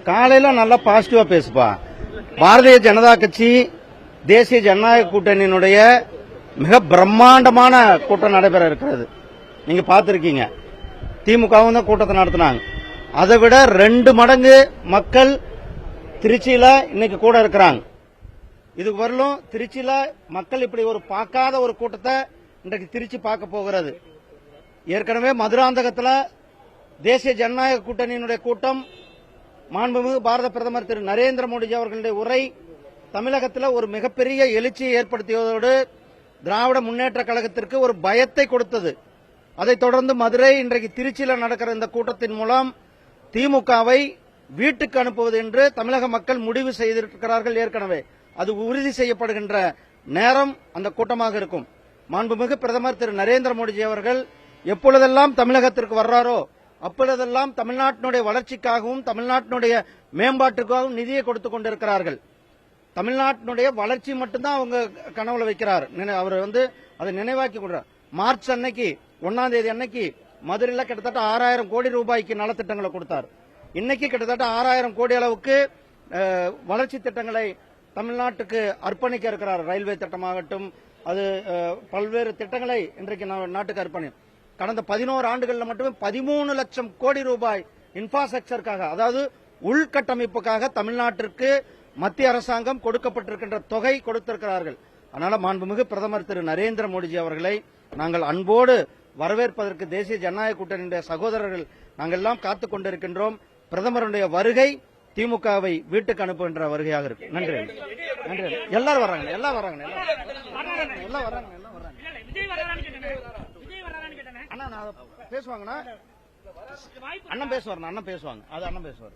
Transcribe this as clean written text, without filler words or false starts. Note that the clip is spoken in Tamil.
காலையில நல்லா பாசிட்டிவா பேசுப்பா. பாரதிய ஜனதா கட்சி தேசிய ஜனநாயக கூட்டணியினுடைய மிக பிரம்மாண்டமான கூட்டம் நடைபெற இருக்கிறது. நீங்க பார்த்திருக்கீங்க. திமுகவும் தான் கூட்டத்தை நடத்தினாங்க. அதை விட 2 மடங்கு மக்கள் திருச்சியில இன்னைக்கு கூட இருக்கிறாங்க. இதுக்கு வரலும் திருச்சியில மக்கள் இப்படி ஒரு பார்க்காத ஒரு கூட்டத்தை இன்றைக்கு திருச்சி பார்க்க போகிறது. ஏற்கனவே மதுராந்தகத்தில் தேசிய ஜனநாயக கூட்டணியினுடைய கூட்டம், மாண்புமிகு பாரத பிரதமர் திரு நரேந்திர மோடிஜி அவர்களுடைய உரை தமிழகத்தில் ஒரு மிகப்பெரிய எழுச்சியை ஏற்படுத்தியதோடு திராவிட முன்னேற்ற கழகத்திற்கு ஒரு பயத்தை கொடுத்தது. அதைத் தொடர்ந்து மதுரை, இன்றைக்கு திருச்சியில் நடக்கிற இந்த கூட்டத்தின் மூலம் திமுகவை வீட்டுக்கு அனுப்புவது என்று தமிழக மக்கள் முடிவு செய்திருக்கிறார்கள். ஏற்கனவே அது உறுதி செய்யப்படுகின்ற நேரம் அந்த கூட்டமாக இருக்கும். மாண்புமிகு பிரதமர் திரு நரேந்திர மோடிஜி அவர்கள் எப்பொழுதெல்லாம் தமிழகத்திற்கு வர்றாரோ அப்பொழுதெல்லாம் தமிழ்நாட்டினுடைய வளர்ச்சிக்காகவும் தமிழ்நாட்டினுடைய மேம்பாட்டுக்காகவும் நிதியை கொடுத்துக் கொண்டிருக்கிறார்கள். தமிழ்நாட்டினுடைய வளர்ச்சி மட்டும்தான் அவங்க கனவுல வைக்கிறார். அவர் அதை நினைவாக்கி கொள்றார். மார்ச் அன்னைக்கு 1ஆம் தேதி அன்னைக்கு மதுரையில் கிட்டத்தட்ட 6000 கோடி ரூபாய்க்கு நலத்திட்டங்களை கொடுத்தார். இன்னைக்கு கிட்டத்தட்ட 6000 கோடி அளவுக்கு வளர்ச்சி திட்டங்களை தமிழ்நாட்டுக்கு அர்ப்பணிக்க இருக்கிறார். ரயில்வே திட்டமாகட்டும், அது பல்வேறு திட்டங்களை இன்றைக்கு நாட்டுக்கு அர்ப்பணி. கடந்த 11 ஆண்டுகளில் மட்டுமே 13 லட்சம் கோடி ரூபாய் இன்ஃப்ராஸ்ட்ரக்சருக்காக, அதாவது உள்கட்டமைப்புக்காக தமிழ்நாட்டிற்கு மத்திய அரசாங்கம் கொடுக்கப்பட்டிருக்கின்ற தொகை கொடுத்திருக்கிறார்கள். அதனால மாண்புமிகு பிரதமர் திரு நரேந்திர மோடிஜி அவர்களை நாங்கள் அன்போடு வரவேற்பதற்கு தேசிய ஜனநாயக கூட்டணியுடைய சகோதரர்கள் நாங்கள் எல்லாம் காத்துக் கொண்டிருக்கின்றோம். பிரதமருடைய வருகை திமுகவை வீட்டுக்கு அனுப்புகின்ற வருகையாக இருக்கு. நன்றி நன்றி. எல்லாரும் வர்றாங்க, எல்லாம் வர்றாங்க, எல்லாம் வர்றாங்க. அண்ணா பேசுவாங்கண்ணா, அண்ணன் பேசுவார், அண்ணன் பேசுவாங்க, அது அண்ணன் பேசுவார்.